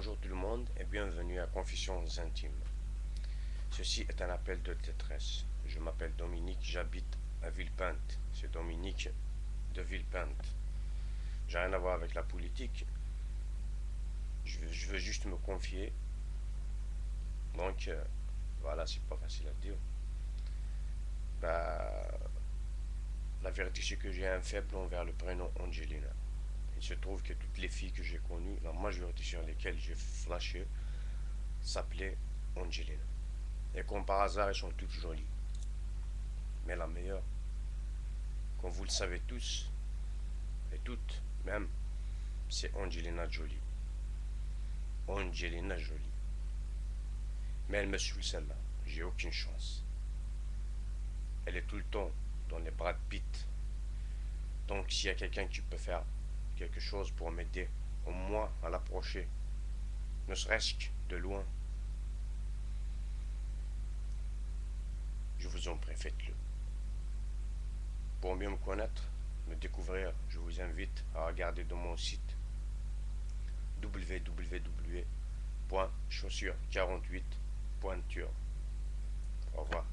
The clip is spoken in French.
Bonjour tout le monde et bienvenue à Confessions intimes. Ceci est un appel de détresse. Je m'appelle Dominique, j'habite à Villepinte. C'est Dominique de Villepinte. J'ai rien à voir avec la politique. Je veux juste me confier. Donc, voilà, c'est pas facile à dire. Bah, la vérité, c'est que j'ai un faible envers le prénom Angelina. Il se trouve que toutes les filles que j'ai connues, la majorité sur lesquelles j'ai flashé, s'appelaient Angelina. Et comme par hasard, elles sont toutes jolies. Mais la meilleure, comme vous le savez tous, et toutes même, c'est Angelina Jolie. Angelina Jolie. Mais elle me saoule celle-là. J'ai aucune chance. Elle est tout le temps dans les bras de Pitt. Donc s'il y a quelqu'un qui peut faire quelque chose pour m'aider, au moins à l'approcher, ne serait-ce que de loin, je vous en prie, faites-le. Pour mieux me connaître, me découvrir, je vous invite à regarder dans mon site www.chaussures48.tur. Au revoir.